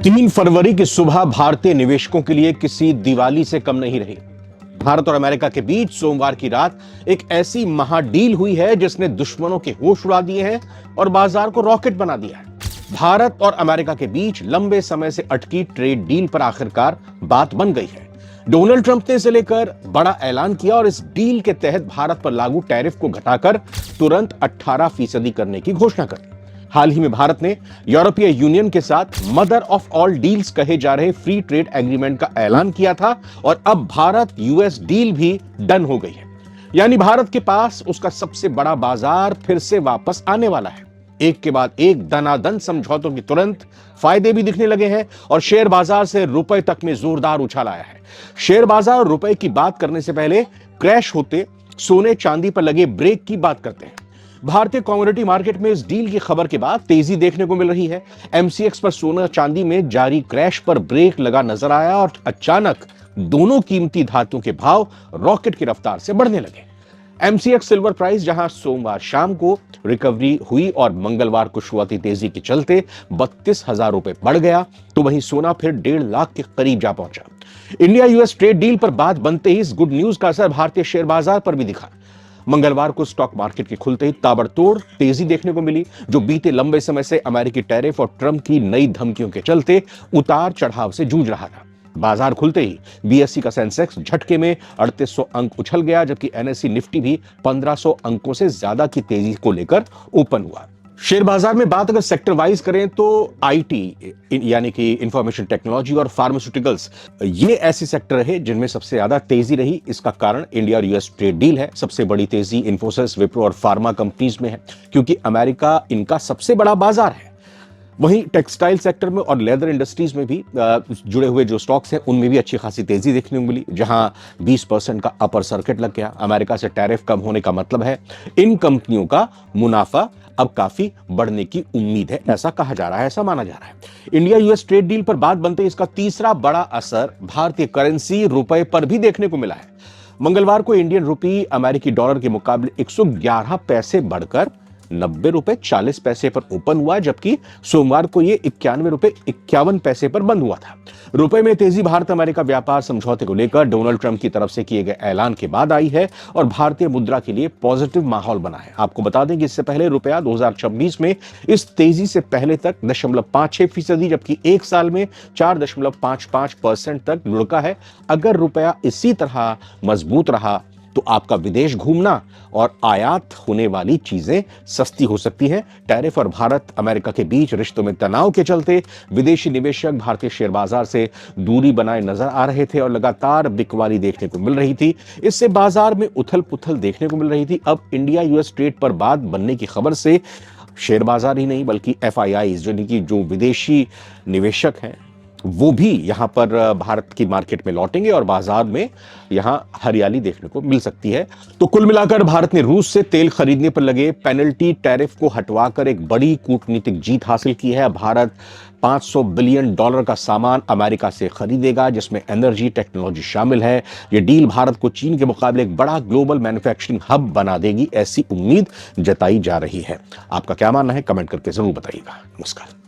3 फरवरी की सुबह भारतीय निवेशकों के लिए किसी दिवाली से कम नहीं रही। भारत और अमेरिका के बीच सोमवार की रात एक ऐसी महाडील हुई है जिसने दुश्मनों के होश उड़ा दिए हैं और बाजार को रॉकेट बना दिया है। भारत और अमेरिका के बीच लंबे समय से अटकी ट्रेड डील पर आखिरकार बात बन गई है। डोनाल्ड ट्रंप ने इसे लेकर बड़ा ऐलान किया और इस डील के तहत भारत पर लागू टैरिफ को घटाकर तुरंत 18% करने की घोषणा कर दी। हाल ही में भारत ने यूरोपीय यूनियन के साथ मदर ऑफ ऑल डील्स कहे जा रहे फ्री ट्रेड एग्रीमेंट का ऐलान किया था और अब भारत यूएस डील भी डन हो गई है। यानी भारत के पास उसका सबसे बड़ा बाजार फिर से वापस आने वाला है। एक के बाद एक दनादन समझौतों के तुरंत फायदे भी दिखने लगे हैं और शेयर बाजार से रुपए तक में जोरदार उछाल आया है। शेयर बाजार और रुपए की बात करने से पहले क्रैश होते सोने चांदी पर लगे ब्रेक की बात करते हैं। भारतीय कमोडिटी मार्केट में इस डील की खबर के बाद तेजी देखने को मिल रही है। एमसीएक्स पर सोना चांदी में जारी क्रैश पर ब्रेक लगा नजर आया और अचानक दोनों कीमती धातुओं के भाव रॉकेट की रफ्तार से बढ़ने लगे। एमसीएक्स सिल्वर प्राइस जहां सोमवार शाम को रिकवरी हुई और मंगलवार को शुरुआती तेजी के चलते 32,000 रुपए बढ़ गया, तो वहीं सोना फिर 1.5 लाख के करीब जा पहुंचा। इंडिया यूएस ट्रेड डील पर बात बनते ही इस गुड न्यूज का असर भारतीय शेयर बाजार पर भी दिखा। मंगलवार को स्टॉक मार्केट के खुलते ही ताबड़तोड़ तेजी देखने को मिली, जो बीते लंबे समय से अमेरिकी टैरिफ और ट्रंप की नई धमकियों के चलते उतार चढ़ाव से जूझ रहा था। बाजार खुलते ही बीएसई का सेंसेक्स झटके में 3800 अंक उछल गया, जबकि एनएसई निफ्टी भी 1500 अंकों से ज्यादा की तेजी को लेकर ओपन हुआ। शेयर बाजार में बात अगर सेक्टर वाइज करें तो आईटी यानी कि इंफॉर्मेशन टेक्नोलॉजी और फार्मास्यूटिकल्स, ये ऐसे सेक्टर रहे जिनमें सबसे ज्यादा तेजी रही। इसका कारण इंडिया और यूएस ट्रेड डील है। सबसे बड़ी तेजी इन्फोसिस, विप्रो और फार्मा कंपनीज में है, क्योंकि अमेरिका इनका सबसे बड़ा बाजार है। वहीं टेक्सटाइल सेक्टर में और लेदर इंडस्ट्रीज में भी जुड़े हुए जो स्टॉक्स हैं उनमें भी अच्छी खासी तेजी देखने को मिली, जहां 20% का अपर सर्किट लग गया। अमेरिका से टैरिफ कम होने का मतलब है इन कंपनियों का मुनाफा अब काफी बढ़ने की उम्मीद है, ऐसा कहा जा रहा है, ऐसा माना जा रहा है। इंडिया यूएस ट्रेड डील पर बात बनते ही इसका तीसरा बड़ा असर भारतीय करेंसी रुपए पर भी देखने को मिला है। मंगलवार को इंडियन रुपी अमेरिकी डॉलर के मुकाबले 111 पैसे बढ़कर 90 रुपए 40 पैसे पर ओपन हुआ, जबकि सोमवार को यह 91 रुपए 51 पैसे पर बंद हुआ था। रुपए में तेजी भारत अमेरिका व्यापार समझौते को लेकर डोनाल्ड ट्रंप की तरफ से किए गए ऐलान के बाद आई है और भारतीय मुद्रा के लिए पॉजिटिव माहौल बना है। आपको बता दें कि इससे पहले रुपया 2026 में इस तेजी से पहले तक 0.56%, जबकि एक साल में 4.55% तक लुढ़का है। अगर रुपया इसी तरह मजबूत रहा तो आपका विदेश घूमना और आयात होने वाली चीजें सस्ती हो सकती हैं। टैरिफ और भारत अमेरिका के बीच रिश्तों में तनाव के चलते विदेशी निवेशक भारतीय शेयर बाजार से दूरी बनाए नजर आ रहे थे और लगातार बिकवाली देखने को मिल रही थी। इससे बाजार में उथल पुथल देखने को मिल रही थी। अब इंडिया यूएस ट्रेड पर बात बनने की खबर से शेयर बाजार ही नहीं बल्कि एफआईआईज यानी कि जो विदेशी निवेशक हैं वो भी यहां पर भारत की मार्केट में लौटेंगे और बाजार में यहां हरियाली देखने को मिल सकती है। तो कुल मिलाकर भारत ने रूस से तेल खरीदने पर लगे पेनल्टी टैरिफ को हटवाकर एक बड़ी कूटनीतिक जीत हासिल की है। भारत $500 बिलियन का सामान अमेरिका से खरीदेगा, जिसमें एनर्जी टेक्नोलॉजी शामिल है। यह डील भारत को चीन के मुकाबले एक बड़ा ग्लोबल मैन्युफैक्चरिंग हब बना देगी, ऐसी उम्मीद जताई जा रही है। आपका क्या मानना है, कमेंट करके जरूर बताइएगा। नमस्कार।